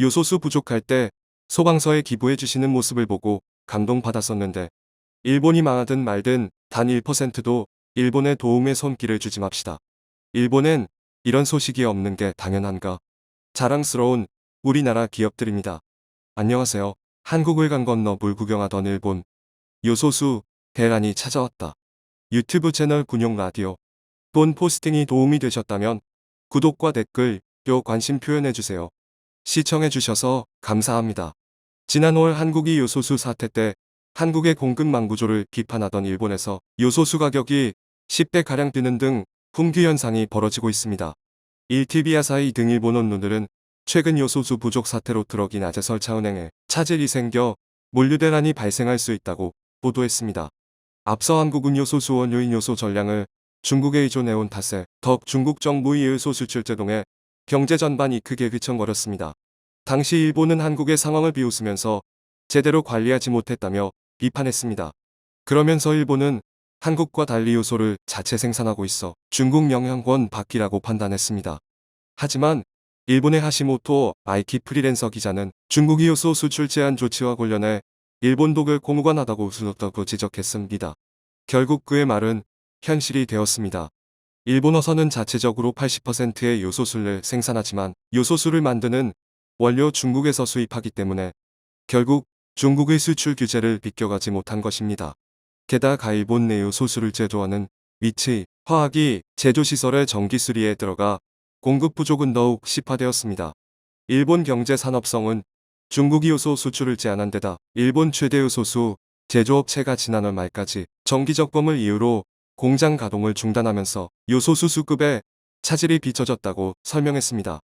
요소수 부족할 때 소방서에 기부해 주시는 모습을 보고 감동받았었는데 일본이 망하든 말든 단 1%도 일본의 도움에 손길을 주지 맙시다. 일본엔 이런 소식이 없는 게 당연한가? 자랑스러운 우리나라 기업들입니다. 안녕하세요. 한국을 강 건너 물 구경하던 일본. 요소수 대란이 찾아왔다. 유튜브 채널 군용 라디오. 본 포스팅이 도움이 되셨다면 구독과 댓글, 요 관심 표현해주세요. 시청해주셔서 감사합니다. 지난 5월 한국이 요소수 사태 때 한국의 공급망 구조를 비판하던 일본에서 요소수 가격이 10배가량 뛰는 등 품귀 현상이 벌어지고 있습니다. 1TV 아사히 등 일본 언론들은 최근 요소수 부족 사태로 트럭이 낮에 설차 운행에 차질이 생겨 물류대란이 발생할 수 있다고 보도했습니다. 앞서 한국은 요소수 원료인 요소 전량을 중국에 의존해온 탓에 더욱 중국 정부의 요소 수출 제동에 경제 전반이 크게 휘청거렸습니다. 당시 일본은 한국의 상황을 비웃으면서 제대로 관리하지 못했다며 비판했습니다. 그러면서 일본은 한국과 달리 요소를 자체 생산하고 있어 중국 영향권 받기라고 판단했습니다. 하지만 일본의 하시모토 아이키 프리랜서 기자는 중국이 요소 수출 제한 조치와 관련해 일본 독을 공무관하다고 웃었다고 지적했습니다. 결국 그의 말은 현실이 되었습니다. 일본어선은 자체적으로 80%의 요소수를 생산하지만 요소수를 만드는 원료 중국에서 수입하기 때문에 결국 중국의 수출 규제를 비껴가지 못한 것입니다. 게다가 일본 내 요소수를 제조하는 위치, 화학이 제조시설의 정기 수리에 들어가 공급 부족은 더욱 심화되었습니다. 일본 경제 산업성은 중국이 요소 수출을 제한한 데다 일본 최대 요소수 제조업체가 지난월 말까지 정기 점검을 이유로 공장 가동을 중단하면서 요소수 수급에 차질이 빚어졌다고 설명했습니다.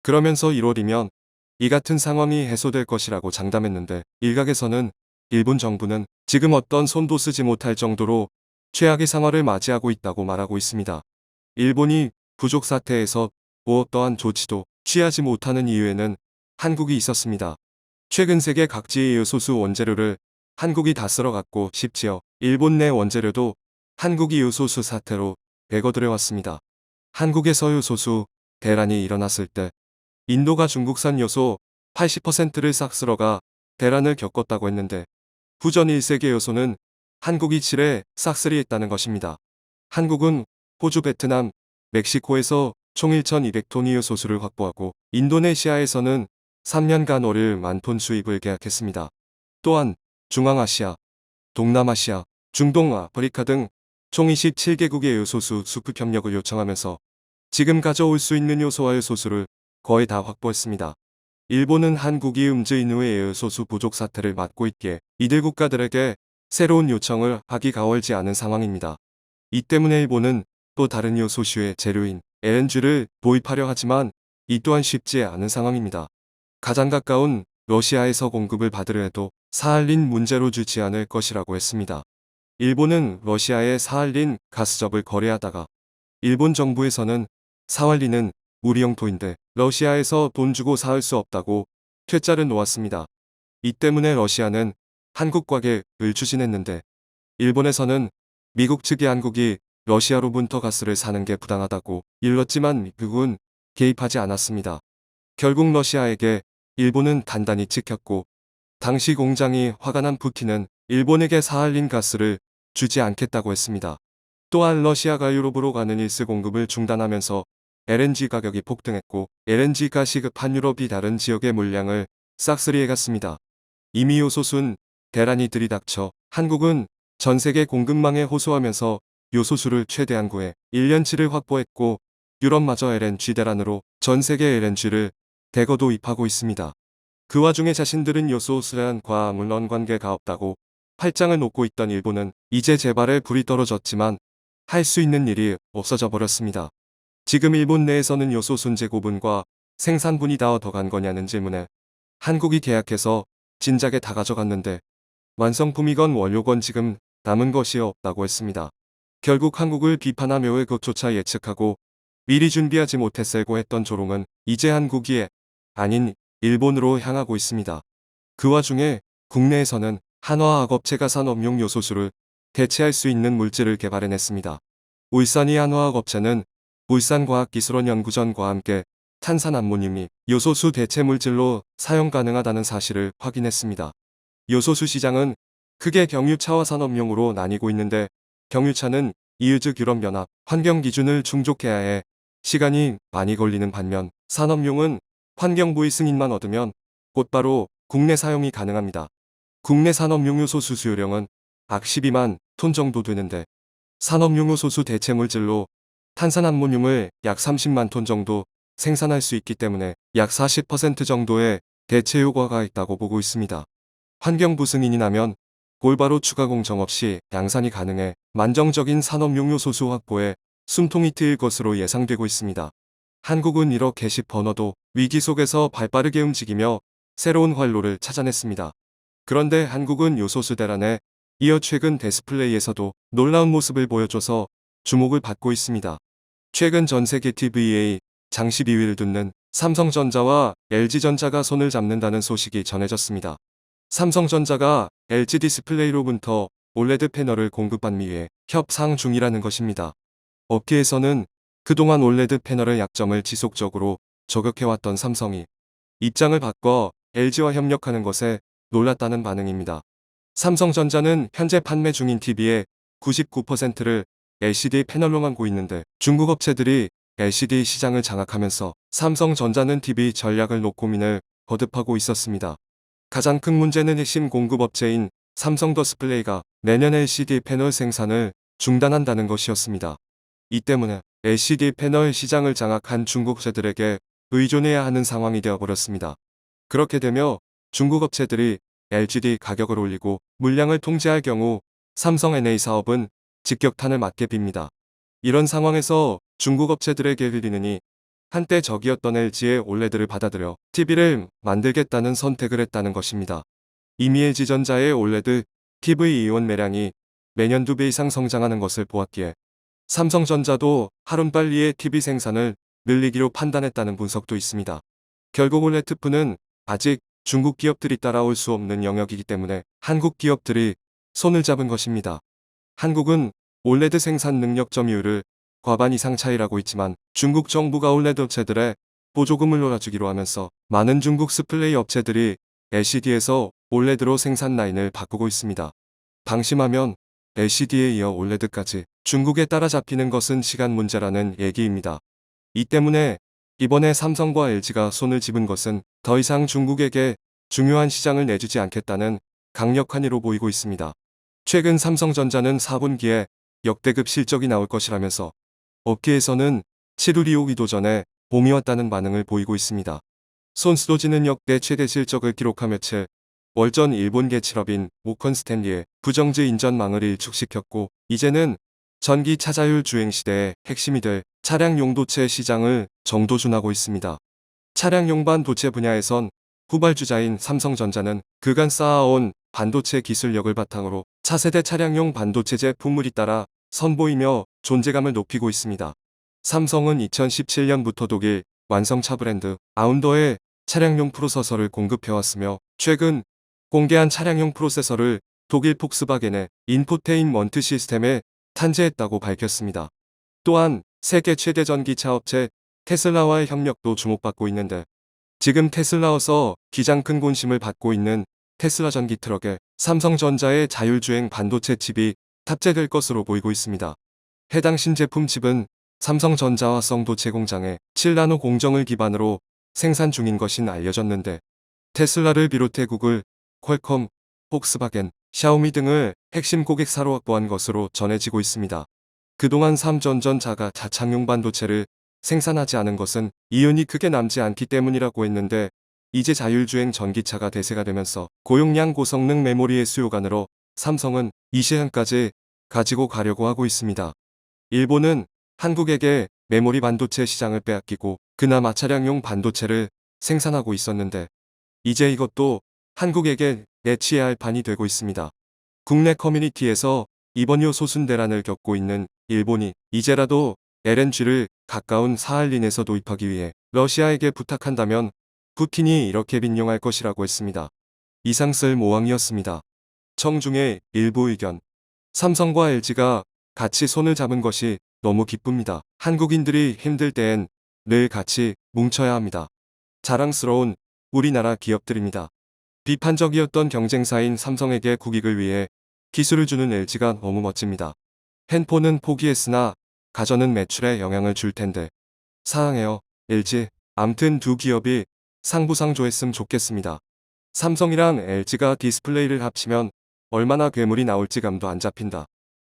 그러면서 1월이면 이 같은 상황이 해소될 것이라고 장담했는데 일각에서는 일본 정부는 지금 어떤 손도 쓰지 못할 정도로 최악의 상황을 맞이하고 있다고 말하고 있습니다. 일본이 부족 사태에서 어떠한 조치도 취하지 못하는 이유에는 한국이 있었습니다. 최근 세계 각지의 요소수 원재료를 한국이 다 쓸어갔고 심지어 일본 내 원재료도 한국이 요소수 사태로 배거들여왔습니다. 한국에서 요소수 대란이 일어났을 때 인도가 중국산 요소 80%를 싹 쓸어가 대란을 겪었다고 했는데 후전 1세기 요소는 한국이 칠에 싹쓸이했다는 것입니다. 한국은 호주, 베트남, 멕시코에서 총 1,200톤의 요소수를 확보하고 인도네시아에서는 3년간 월 10,000톤 수입을 계약했습니다. 또한 중앙아시아, 동남아시아, 중동, 아프리카 등 총 27개국의 요소수 수급 협력을 요청하면서 지금 가져올 수 있는 요소와 요소수를 거의 다 확보했습니다. 일본은 한국이 음주인 후의 요소수 부족 사태를 맡고 있기에 이들 국가들에게 새로운 요청을 하기 가월지 않은 상황입니다. 이 때문에 일본은 또 다른 요소수의 재료인 LNG를 도입하려 하지만 이 또한 쉽지 않은 상황입니다. 가장 가까운 러시아에서 공급을 받으려 해도 사할린 문제로 주지 않을 것이라고 했습니다. 일본은 러시아의 사할린 가스접을 거래하다가 일본 정부에서는 사할린은 우리 영토인데 러시아에서 돈 주고 사할 수 없다고 퇴짜를 놓았습니다. 이 때문에 러시아는 한국 가격을 추진했는데 일본에서는 미국 측이 한국이 러시아로부터 가스를 사는 게 부당하다고 일렀지만 미국은 개입하지 않았습니다. 결국 러시아에게 일본은 단단히 찍혔고 당시 공장이 화가 난 푸틴은 일본에게 사할린 가스를 주지 않겠다고 했습니다. 또한 러시아가 유럽으로 가는 일스 공급을 중단하면서 LNG 가격이 폭등했고 LNG가 시급한 유럽이 다른 지역의 물량을 싹쓸이해갔습니다. 이미 요소순 대란이 들이닥쳐 한국은 전세계 공급망에 호소하면서 요소수를 최대한 구해 1년치를 확보했고 유럽마저 LNG 대란으로 전세계 LNG를 대거 도입하고 있습니다. 그 와중에 자신들은 요소수란과 물론 관계가 없다고 팔짱을 놓고 있던 일본은 이제 재발에 불이 떨어졌지만 할 수 있는 일이 없어져 버렸습니다. 지금 일본 내에서는 요소순 재고분과 생산분이 다 어떡한 거냐는 질문에 한국이 계약해서 진작에 다 가져갔는데 완성품이건 원료건 지금 남은 것이 없다고 했습니다. 결국 한국을 비판하며 왜 그것조차 예측하고 미리 준비하지 못했을고 했던 조롱은 이제 한국이 아닌 일본으로 향하고 있습니다. 그 와중에 국내에서는 한화학업체가 산업용 요소수를 대체할 수 있는 물질을 개발해냈습니다. 울산이 한화학업체는 울산과학기술원연구전과 함께 탄산암모늄이 요소수 대체 물질로 사용 가능하다는 사실을 확인했습니다. 요소수 시장은 크게 경유차와 산업용으로 나뉘고 있는데, 경유차는 EU 즉 유럽연합 환경 기준을 충족해야 해 시간이 많이 걸리는 반면, 산업용은 환경부의 승인만 얻으면 곧바로 국내 사용이 가능합니다. 국내 산업용 요소수 수요량은 약 12만 톤 정도 되는데, 산업용 요소수 대체 물질로 탄산암모늄을 약 30만 톤 정도 생산할 수 있기 때문에 약 40% 정도의 대체 효과가 있다고 보고 있습니다. 환경부 승인이 나면 골바로 추가 공정 없이 양산이 가능해 만정적인 산업용 요소수 확보에 숨통이 트일 것으로 예상되고 있습니다. 한국은 1억 개씩 번어도 위기 속에서 발빠르게 움직이며 새로운 활로를 찾아냈습니다. 그런데 한국은 요소수 대란에 이어 최근 디스플레이에서도 놀라운 모습을 보여줘서 주목을 받고 있습니다. 최근 전세계 TVA 장시 비위를 듣는 삼성전자와 LG전자가 손을 잡는다는 소식이 전해졌습니다. 삼성전자가 LG 디스플레이로부터 올레드 패널을 공급받기 위해 협상 중이라는 것입니다. 업계에서는 그동안 올레드 패널의 약점을 지속적으로 저격해왔던 삼성이 입장을 바꿔 LG와 협력하는 것에 놀랐다는 반응입니다. 삼성전자는 현재 판매 중인 TV의 99%를 LCD 패널로만 고 있는데, 중국 업체들이 LCD 시장을 장악하면서 삼성전자는 TV 전략을 놓고 고민을 거듭하고 있었습니다. 가장 큰 문제는 핵심 공급업체인 삼성더스플레이가 내년 LCD 패널 생산을 중단한다는 것이었습니다. 이 때문에 LCD 패널 시장을 장악한 중국 업체들에게 의존해야 하는 상황이 되어버렸습니다. 그렇게 되며 중국 업체들이 LCD 가격을 올리고 물량을 통제할 경우 삼성 NA 사업은 직격탄을 맞게 빕니다. 이런 상황에서 중국 업체들에게 흘리느니 한때 적이었던 LG의 올레드를 받아들여 TV를 만들겠다는 선택을 했다는 것입니다. 이미 LG전자의 올레드 TV 이원 매량이 매년 2배 이상 성장하는 것을 보았기에 삼성전자도 하루빨리의 TV 생산을 늘리기로 판단했다는 분석도 있습니다. 결국 올레드는 아직 중국 기업들이 따라올 수 없는 영역이기 때문에 한국 기업들이 손을 잡은 것입니다. 한국은 올레드 생산 능력 점유율을 과반 이상 차이라고 있지만, 중국 정부가 올레드 업체들의 보조금을 놀아주기로 하면서 많은 중국 스플레이 업체들이 LCD에서 올레드로 생산 라인을 바꾸고 있습니다. 방심하면 LCD에 이어 올레드까지 중국에 따라잡히는 것은 시간 문제라는 얘기입니다. 이 때문에 이번에 삼성과 LG가 손을 집은 것은 더 이상 중국에게 중요한 시장을 내주지 않겠다는 강력한 의로 보이고 있습니다. 최근 삼성전자는 4분기에 역대급 실적이 나올 것이라면서 업계에서는 7월 2호 이도전에 봄이 왔다는 반응을 보이고 있습니다. 손스토지는 역대 최대 실적을 기록하며 월전 일본 개칠업인 모컨 스탠리의 부정제 인전망을 일축시켰고, 이제는 전기 차자율 주행 시대의 핵심이 될 차량 용도체 시장을 정도준하고 있습니다. 차량용 반도체 분야에선 후발주자인 삼성전자는 그간 쌓아온 반도체 기술력을 바탕으로 차세대 차량용 반도체 제품을 잇따라 선보이며 존재감을 높이고 있습니다. 삼성은 2017년부터 독일 완성차 브랜드 아운더의 차량용 프로세서를 공급해왔으며, 최근 공개한 차량용 프로세서를 독일 폭스바겐의 인포테인먼트 시스템에 탄재했다고 밝혔습니다. 또한 세계 최대 전기차 업체 테슬라와의 협력도 주목받고 있는데, 지금 테슬라에서 가장 큰 관심을 받고 있는 테슬라 전기 트럭에 삼성전자의 자율주행 반도체 칩이 탑재될 것으로 보이고 있습니다. 해당 신제품 칩은 삼성전자와 성도체 공장의 7나노 공정을 기반으로 생산 중인 것이 알려졌는데, 테슬라를 비롯해 구글, 퀄컴, 폭스바겐, 샤오미 등을 핵심 고객사로 확보한 것으로 전해지고 있습니다. 그동안 삼성전자가 자창용 반도체를 생산하지 않은 것은 이윤이 크게 남지 않기 때문이라고 했는데, 이제 자율주행 전기차가 대세가 되면서 고용량 고성능 메모리의 수요가 늘어 삼성은 이 시장까지 가지고 가려고 하고 있습니다. 일본은 한국에게 메모리 반도체 시장을 빼앗기고 그나마 차량용 반도체를 생산하고 있었는데, 이제 이것도 한국에게 내치해야 할 판이 되고 있습니다. 국내 커뮤니티에서 이번 요소순 대란을 겪고 있는 일본이 이제라도 LNG를 가까운 사할린에서 도입하기 위해 러시아에게 부탁한다면 푸틴이 이렇게 빈용할 것이라고 했습니다. 이상 쓸 모왕이었습니다. 청중의 일부 의견. 삼성과 LG가 같이 손을 잡은 것이 너무 기쁩니다. 한국인들이 힘들 땐 늘 같이 뭉쳐야 합니다. 자랑스러운 우리나라 기업들입니다. 비판적이었던 경쟁사인 삼성에게 국익을 위해 기술을 주는 LG가 너무 멋집니다. 핸폰은 포기했으나 가전은 매출에 영향을 줄 텐데. 사랑해요, LG. 암튼 두 기업이 상부상조했으면 좋겠습니다. 삼성이랑 LG가 디스플레이를 합치면 얼마나 괴물이 나올지 감도 안 잡힌다.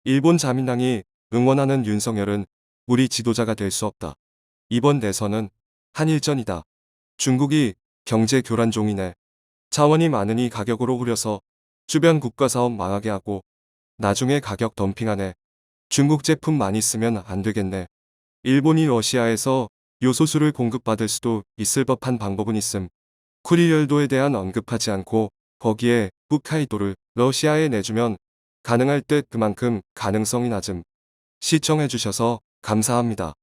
일본 자민당이 응원하는 윤석열은 우리 지도자가 될 수 없다. 이번 대선은 한일전이다. 중국이 경제 교란종이네. 자원이 많으니 가격으로 후려서 주변 국가 사업 망하게 하고 나중에 가격 덤핑하네. 중국 제품 많이 쓰면 안 되겠네. 일본이 러시아에서 요소수를 공급받을 수도 있을 법한 방법은 있음. 쿠릴열도에 대한 언급하지 않고 거기에 홋카이도를 러시아에 내주면 가능할 듯 그만큼 가능성이 낮음. 시청해주셔서 감사합니다.